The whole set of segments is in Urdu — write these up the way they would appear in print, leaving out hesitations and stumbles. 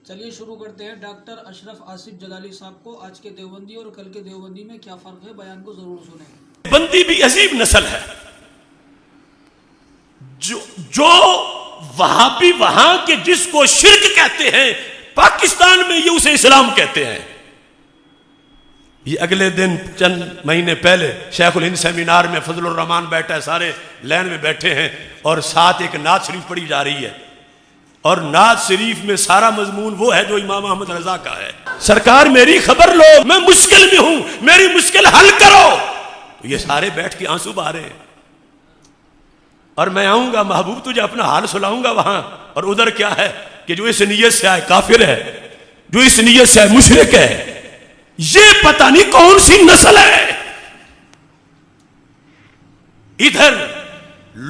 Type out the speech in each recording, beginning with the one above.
چلیے شروع کرتے ہیں۔ ڈاکٹر اشرف آصف جلالی صاحب کو آج کے دیوبندی اور کل کے دیوبندی میں کیا فرق ہے، بیان کو ضرور سنیں۔ بندی بھی عجیب نسل ہے، جو وہابی وہاں کے جس کو شرک کہتے ہیں، پاکستان میں یہ اسے اسلام کہتے ہیں۔ یہ اگلے دن چند مہینے پہلے شیخ الہند سیمینار میں فضل الرحمان بیٹھا ہے، سارے لین میں بیٹھے ہیں اور ساتھ ایک نعت شریف پڑھی جا رہی ہے، اور نعت شریف میں سارا مضمون وہ ہے جو امام احمد رضا کا ہے۔ سرکار میری خبر لو، میں مشکل میں ہوں، میری مشکل حل کرو۔ یہ سارے بیٹھ کے آنسو بہا رہے ہیں، اور میں آؤں گا محبوب تجھے اپنا حال سناؤں گا وہاں، اور ادھر کیا ہے کہ جو اس نیت سے آئے کافر ہے، جو اس نیت سے آئے مشرک ہے۔ یہ پتہ نہیں کون سی نسل ہے۔ ادھر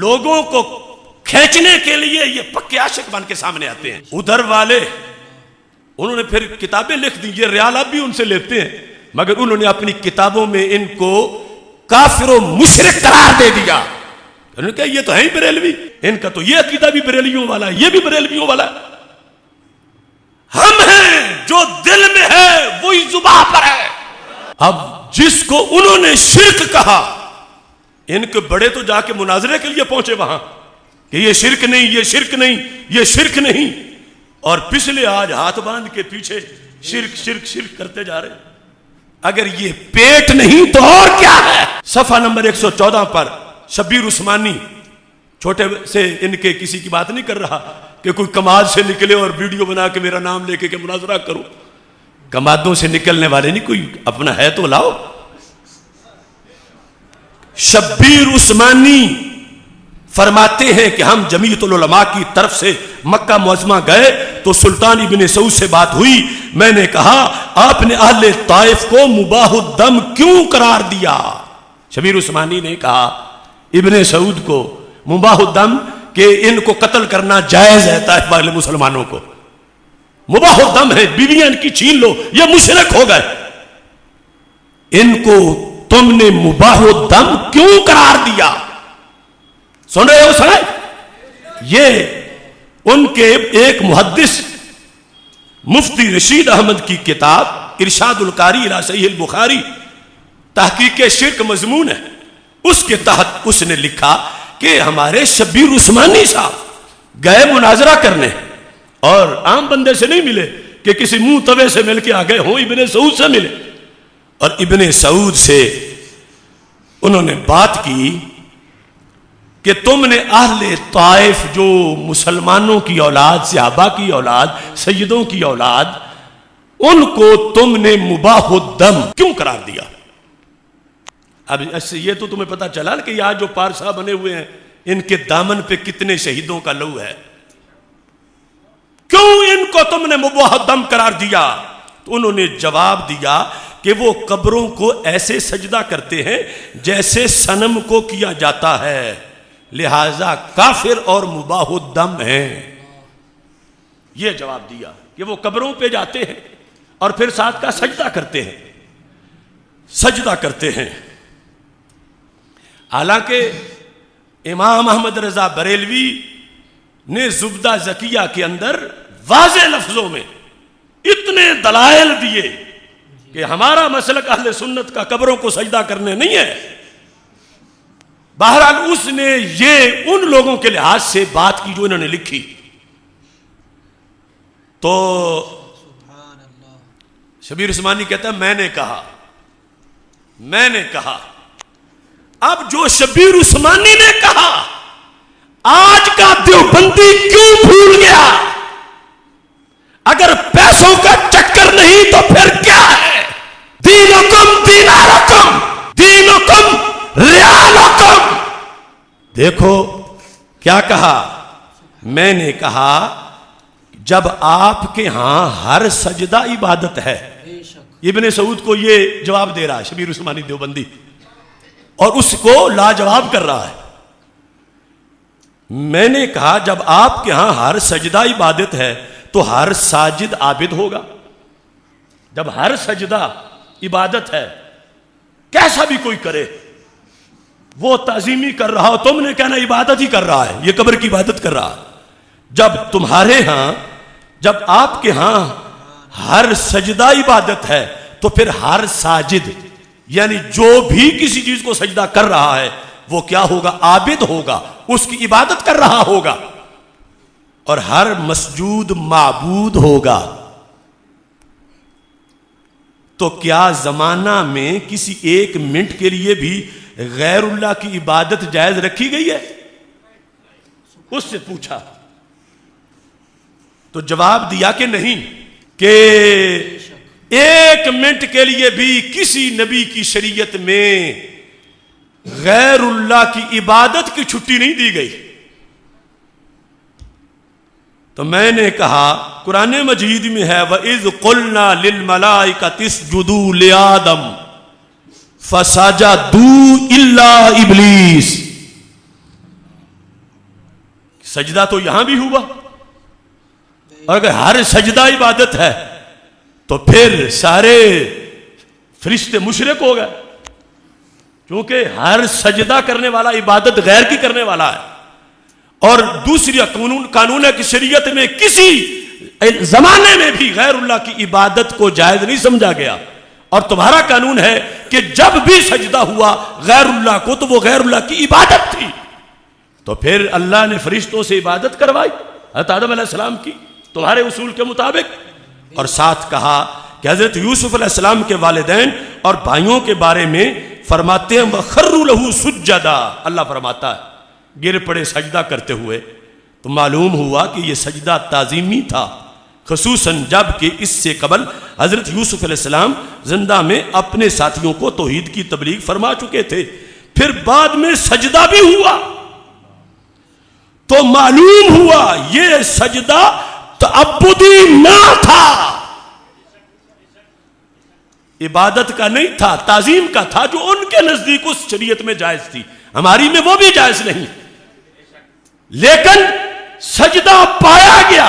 لوگوں کو کھینچنے کے لیے یہ پکے عاشق بن کے سامنے آتے ہیں، ادھر والے انہوں نے پھر کتابیں لکھ دی، یہ ریال اب بھی ان سے لیتے ہیں، مگر انہوں نے اپنی کتابوں میں ان کو کافر و مشرک قرار دے دیا۔ انہوں نے کہا یہ تو ہے ہی بریلوی، ان کا تو یہ عقیدہ بھی بریلویوں والا ہے، یہ بھی بریلویوں والا ہے۔ ہم ہیں جو دل میں ہے وہی زباں پر ہے۔ اب جس کو انہوں نے شرک کہا، ان کے بڑے تو جا کے مناظرے کے لیے پہنچے وہاں کہ یہ شرک نہیں، یہ شرک نہیں، یہ شرک نہیں، اور پچھلے آج ہاتھ باندھ کے پیچھے شرک شرک شرک کرتے جا رہے ہیں۔ اگر یہ پیٹ نہیں تو اور کیا ہے؟ صفحہ نمبر 114 پر شبیر عثمانی، چھوٹے سے ان کے کسی کی بات نہیں کر رہا کہ کوئی کماد سے نکلے اور ویڈیو بنا کے میرا نام لے کے کہ مناظرہ کرو۔ کمادوں سے نکلنے والے نہیں، کوئی اپنا ہے تو لاؤ۔ شبیر عثمانی فرماتے ہیں کہ ہم جمیعت العلماء کی طرف سے مکہ معظمہ گئے تو سلطان ابن سعود سے بات ہوئی، میں نے کہا آپ نے اہل طائف کو مباح الدم کیوں قرار دیا؟ شبیر عثمانی نے کہا ابن سعود کو مباح الدم کہ ان کو قتل کرنا جائز ہے، طائف والے مسلمانوں کو مباح الدم ہے، بیویاں ان کی چھین لو، یہ مشرک ہو گئے، ان کو تم نے مباح الدم کیوں قرار دیا؟ سن رہے ہو سنائے؟ یہ ان کے ایک محدث مفتی رشید احمد کی کتاب ارشاد القاری الی صحیح البخاری تحقیق شرک مضمون ہے، اس کے تحت اس نے لکھا کہ ہمارے شبیر عثمانی صاحب گئے مناظرہ کرنے، اور عام بندے سے نہیں ملے کہ کسی منہ توے سے مل کے آ گئے ہوں، ابن سعود سے ملے، اور ابن سعود سے انہوں نے بات کی کہ تم نے اہل طائف جو مسلمانوں کی اولاد، صحابہ کی اولاد، سیدوں کی اولاد، ان کو تم نے مباح الدم کیوں قرار دیا؟ اب اس سے یہ تو تمہیں پتہ چلا کہ یہاں جو پارسا بنے ہوئے ہیں ان کے دامن پہ کتنے شہیدوں کا لہو ہے، کیوں ان کو تم نے مباح الدم قرار دیا؟ تو انہوں نے جواب دیا کہ وہ قبروں کو ایسے سجدہ کرتے ہیں جیسے صنم کو کیا جاتا ہے، لہذا کافر اور مباح الدم ہیں۔ یہ جواب دیا کہ وہ قبروں پہ جاتے ہیں اور پھر ساتھ کا سجدہ کرتے ہیں، سجدہ کرتے ہیں۔ حالانکہ امام احمد رضا بریلوی نے زبدہ زکیہ کے اندر واضح لفظوں میں اتنے دلائل دیے کہ ہمارا مسلک اہل سنت کا قبروں کو سجدہ کرنے نہیں ہے۔ بہرحال اس نے یہ ان لوگوں کے لحاظ سے بات کی جو انہوں نے لکھی، تو شبیر عثمانی کہتا ہے میں نے کہا اب جو شبیر عثمانی نے کہا آج کا دیوبندی کیوں بھول گیا؟ اگر پیسوں کا چکر نہیں تو پھر کیا ہے؟ دینکم دینارکم، دینکم ریالکم۔ دیکھو کیا کہا، میں نے کہا جب آپ کے ہاں ہر سجدہ عبادت ہے، ابن سعود کو یہ جواب دے رہا ہے شبیر عثمانی دیوبندی، اور اس کو لاجواب کر رہا ہے۔ میں نے کہا جب آپ کے ہاں ہر سجدہ عبادت ہے تو ہر ساجد عابد ہوگا۔ جب ہر سجدہ عبادت ہے، کیسا بھی کوئی کرے، وہ تعظیمی کر رہا ہو، تم نے کہنا عبادت ہی کر رہا ہے، یہ قبر کی عبادت کر رہا ہے۔ جب تمہارے ہاں جب آپ کے ہاں ہر سجدہ عبادت ہے تو پھر ہر ساجد یعنی جو بھی کسی چیز کو سجدہ کر رہا ہے وہ کیا ہوگا؟ عابد ہوگا، اس کی عبادت کر رہا ہوگا، اور ہر مسجود معبود ہوگا۔ تو کیا زمانہ میں کسی ایک منٹ کے لیے بھی غیر اللہ کی عبادت جائز رکھی گئی ہے؟ اس سے پوچھا تو جواب دیا کہ نہیں، کہ ایک منٹ کے لیے بھی کسی نبی کی شریعت میں غیر اللہ کی عبادت کی چھٹی نہیں دی گئی۔ تو میں نے کہا قرآن مجید میں ہے وَإِذْ قُلْنَا لِلْمَلَائِكَةِ اسْجُدُوا لِآدَمَ فَسَجَدُوا إِلَّا إِبْلِيسَ۔ سجدہ تو یہاں بھی ہوا، اور اگر ہر سجدہ عبادت ہے تو پھر سارے فرشتے مشرک ہو گئے، کیونکہ ہر سجدہ کرنے والا عبادت غیر کی کرنے والا ہے۔ اور دوسری قانون ہے کہ شریعت میں کسی زمانے میں بھی غیر اللہ کی عبادت کو جائز نہیں سمجھا گیا، اور تمہارا قانون ہے کہ جب بھی سجدہ ہوا غیر اللہ کو تو وہ غیر اللہ کی عبادت تھی۔ تو پھر اللہ نے فرشتوں سے عبادت کروائی حضرت آدم علیہ السلام کی تمہارے اصول کے مطابق، اور ساتھ کہا کہ حضرت یوسف علیہ السلام کے والدین اور بھائیوں کے بارے میں فرماتے ہیں وَخَرُّوا لَهُ سُجَّدًا، اللہ فرماتا ہے گر پڑے سجدہ کرتے ہوئے۔ تو معلوم ہوا کہ یہ سجدہ تعظیمی تھا، خصوصاً جب کہ اس سے قبل حضرت یوسف علیہ السلام زندہ میں اپنے ساتھیوں کو توحید کی تبلیغ فرما چکے تھے، پھر بعد میں سجدہ بھی ہوا، تو معلوم ہوا یہ سجدہ تعبدی نہ تھا، عبادت کا نہیں تھا، تعظیم کا تھا، جو ان کے نزدیک اس شریعت میں جائز تھی، ہماری میں وہ بھی جائز نہیں۔ لیکن سجدہ پایا گیا،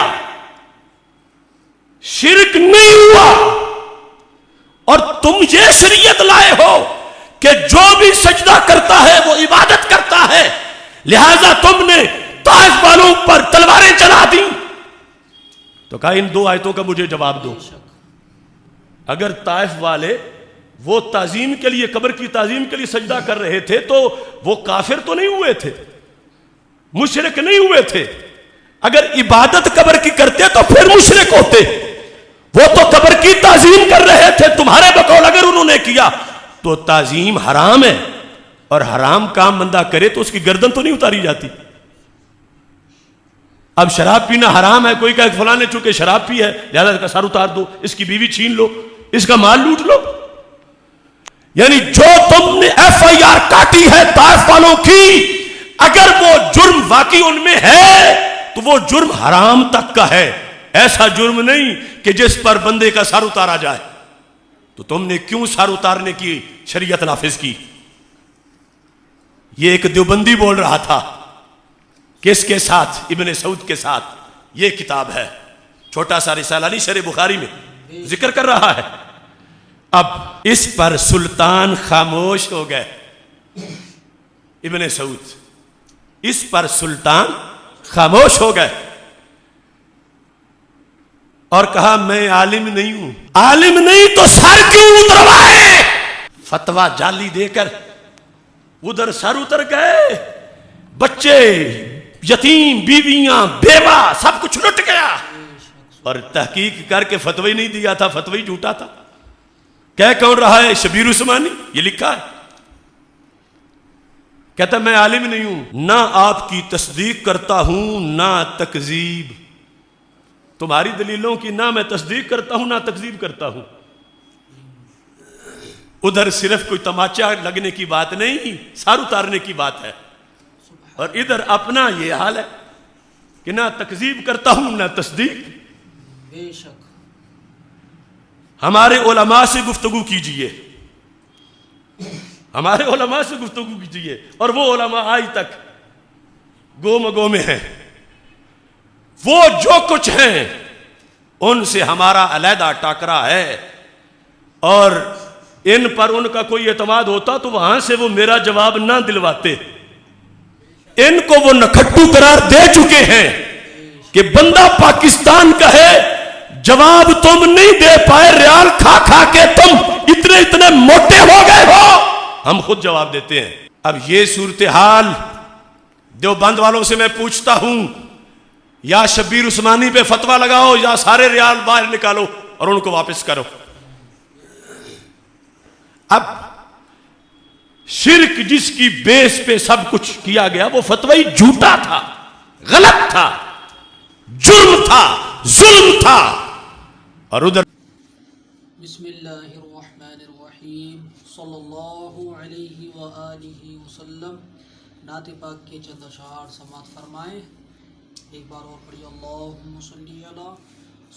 شرک نہیں ہوا، اور تم یہ شریعت لائے ہو کہ جو بھی سجدہ کرتا ہے وہ عبادت کرتا ہے، لہذا تم نے طائف والوں پر تلواریں چلا دی۔ تو کہا ان دو آیتوں کا مجھے جواب دو، اگر طائف والے وہ تعظیم کے لیے قبر کی تعظیم کے لیے سجدہ کر رہے تھے تو وہ کافر تو نہیں ہوئے تھے، مشرک نہیں ہوئے تھے، اگر عبادت قبر کی کرتے تو پھر مشرک ہوتے، وہ تو قبر کی تعظیم کر رہے تھے، تمہارے بقول اگر انہوں نے کیا تو تعظیم حرام ہے، اور حرام کام بندہ کرے تو اس کی گردن تو نہیں اتاری جاتی۔ اب شراب پینا حرام ہے، کوئی کہے فلاں نے چونکہ شراب پی ہے لہذا اس کا سر اتار دو، اس کی بیوی چھین لو، اس کا مال لوٹ لو، یعنی جو تم نے ایف آئی آر کاٹی ہے طائف والوں کی، اگر وہ جرم واقعی ان میں ہے تو وہ جرم حرام تک کا ہے، ایسا جرم نہیں کہ جس پر بندے کا سر اتارا جائے۔ تو تم نے کیوں سر اتارنے کی شریعت نافذ کی؟ یہ ایک دیوبندی بول رہا تھا، کس کے ساتھ؟ ابن سعود کے ساتھ، یہ کتاب ہے چھوٹا سا رسالہ علی شرح بخاری میں ذکر کر رہا ہے۔ اب اس پر سلطان خاموش ہو گئے، ابن سعود اس پر سلطان خاموش ہو گئے اور کہا میں عالم نہیں ہوں۔ عالم نہیں تو سر کیوں اتروائے؟ فتویٰ جعلی دے کر ادھر سر اتر گئے، بچے یتیم، بیویاں، بیوہ، سب کچھ لٹ گیا، اور تحقیق کر کے فتوی نہیں دیا تھا، فتوی جھوٹا تھا۔ کہہ کون رہا ہے؟ شبیر عثمانی، یہ لکھا ہے، کہتا میں عالم نہیں ہوں، نہ آپ کی تصدیق کرتا ہوں نہ تکذیب، تمہاری دلیلوں کی نہ میں تصدیق کرتا ہوں نہ تکذیب کرتا ہوں۔ ادھر صرف کوئی تماچا لگنے کی بات نہیں، سر اتارنے کی بات ہے، اور ادھر اپنا یہ حال ہے کہ نہ تکذیب کرتا ہوں نہ تصدیق۔ بے شک ہمارے علماء سے گفتگو کیجئے، ہمارے علماء سے گفتگو کیجئے، اور وہ علماء آج تک گو مگو میں ہیں، وہ جو کچھ ہیں ان سے ہمارا علیحدہ ٹاکرا ہے، اور ان پر ان کا کوئی اعتماد ہوتا تو وہاں سے وہ میرا جواب نہ دلواتے۔ ان کو وہ نکھٹو قرار دے چکے ہیں کہ بندہ پاکستان کا ہے، جواب تم نہیں دے پائے، ریال کھا کھا کے تم اتنے موٹے ہو گئے ہو، ہم خود جواب دیتے ہیں۔ اب یہ صورتحال دیوبند والوں سے میں پوچھتا ہوں، یا شبیر عثمانی پہ فتویٰ لگاؤ یا سارے ریال باہر نکالو اور ان کو واپس کرو۔ اب شرک جس کی بیس پہ سب کچھ کیا گیا وہ فتوی جھوٹا تھا، غلط تھا، جرم تھا، ظلم تھا۔ اور ادھر بسم اللہ الرحمن الرحیم، صلی اللہ علیہ وآلہ وسلم۔ نعت پاک کے چند اشعار سماعت فرمائیں۔ ایک بار اور پڑھیے، اللہم صلی علی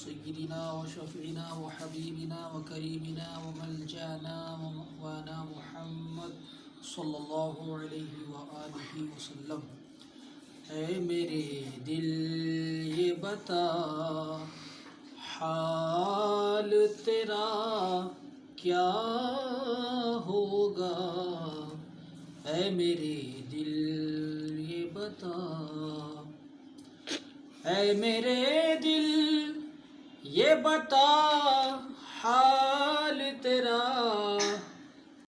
سیدنا و شفیعنا و حبیبنا و کریمنا و ملجانا و مأوانا محمد صلی اللہ علیہ وآلہ وسلم۔ اے میرے دل یہ بتا حال تیرا کیا ہوگا، اے میرے دل یہ بتا، اے میرے دل یہ بتا حال تیرا